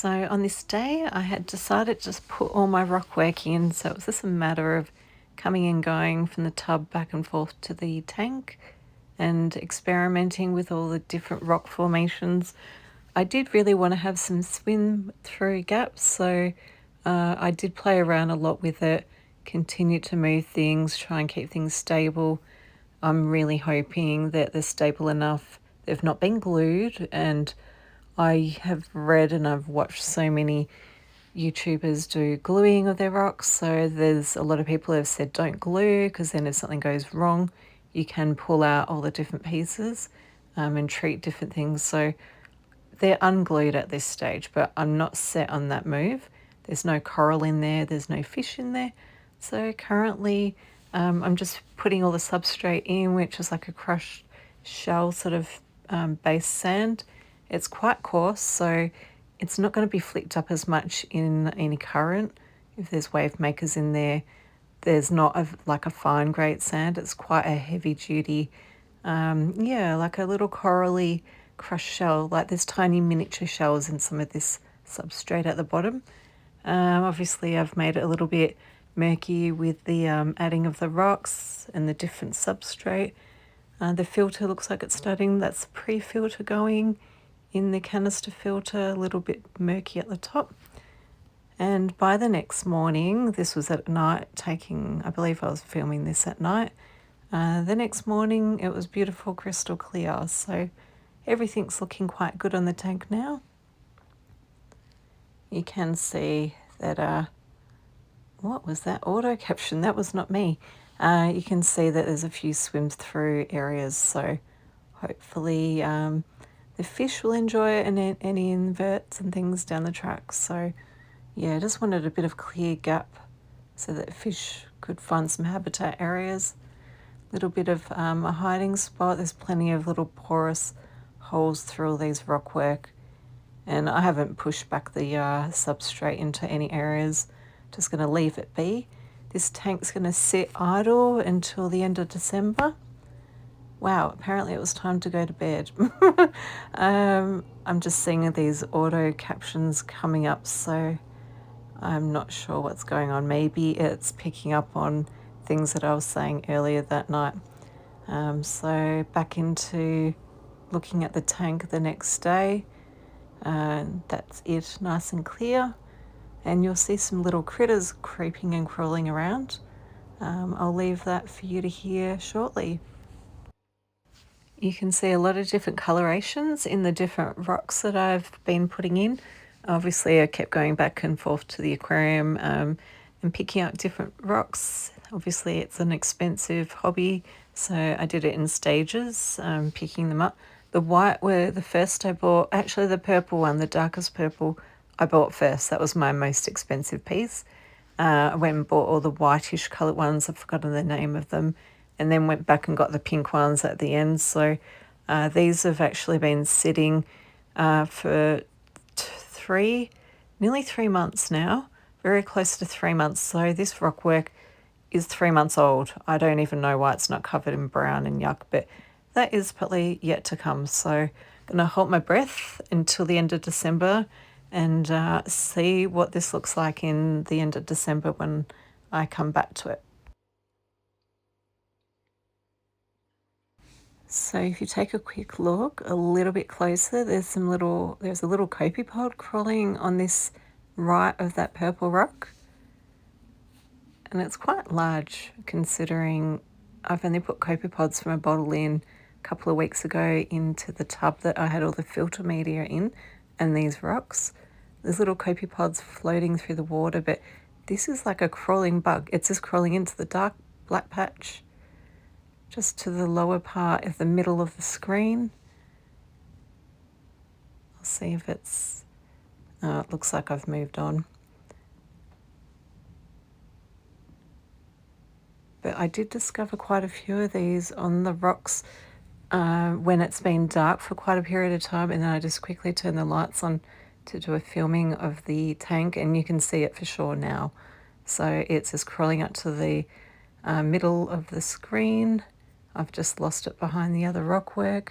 So on this day, I had decided to just put all my rock work in. So it was just a matter of coming and going from the tub back and forth to the tank and experimenting with all the different rock formations. I did really want to have some swim through gaps, so I did play around a lot with it, continue to move things, try and keep things stable. I'm really hoping that they're stable enough. They've not been glued, and I have read and I've watched so many YouTubers do gluing of their rocks. So there's a lot of people who have said don't glue, because then if something goes wrong, you can pull out all the different pieces and treat different things. So they're unglued at this stage, but I'm not set on that move. There's no coral in there, there's no fish in there. So currently I'm just putting all the substrate in, which is like a crushed shell sort of base sand. It's quite coarse, so it's not going to be flicked up as much in any current. If there's wave makers in there, there's not like a fine grade sand. It's quite a heavy duty, like a little corally crushed shell. Like there's tiny miniature shells in some of this substrate at the bottom. Obviously I've made it a little bit murky with the adding of the rocks and the different substrate. The filter looks like it's starting, that's pre-filter going in the canister filter, a little bit murky at the top. And by the next morning, this was at night, I believe I was filming this at night. The next morning it was beautiful crystal clear, so everything's looking quite good on the tank now. You can see that, what was that auto caption? That was not me. You can see that there's a few swims through areas, so hopefully the fish will enjoy it, and any inverts and things down the track. So yeah, just wanted a bit of clear gap so that fish could find some habitat areas. A little bit of a hiding spot. There's plenty of little porous holes through all these rockwork, and I haven't pushed back the substrate into any areas. Just going to leave it be. This tank's going to sit idle until the end of December. Wow, apparently it was time to go to bed. I'm just seeing these auto captions coming up, so I'm not sure what's going on. Maybe it's picking up on things that I was saying earlier that night. So back into looking at the tank the next day. That's it, nice and clear. And you'll see some little critters creeping and crawling around. I'll leave that for you to hear shortly. You can see a lot of different colorations in the different rocks that I've been putting in. Obviously I kept going back and forth to the aquarium and picking up different rocks. Obviously it's an expensive hobby, so I did it in stages, picking them up. The white were the first I bought. Actually the purple one, the darkest purple, I bought first. That was my most expensive piece. I went and bought all the whitish coloured ones, I've forgotten the name of them, and then went back and got the pink ones at the end. So these have actually been sitting for nearly 3 months now, very close to 3 months. So this rockwork is 3 months old. I don't even know why it's not covered in brown and yuck, but that is probably yet to come. So I'm going to hold my breath until the end of December and see what this looks like in the end of December when I come back to it. So if you take a quick look a little bit closer, there's a little copepod crawling on this right of that purple rock. And it's quite large considering I've only put copepods from a bottle in a couple of weeks ago into the tub that I had all the filter media in, and these rocks. There's little copepods floating through the water, but this is like a crawling bug. It's just crawling into the dark black patch just to the lower part of the middle of the screen. I'll see if it's, it looks like I've moved on. But I did discover quite a few of these on the rocks when it's been dark for quite a period of time, and then I just quickly turn the lights on to do a filming of the tank, and you can see it for sure now. So it's just crawling up to the middle of the screen. I've just lost it behind the other rockwork.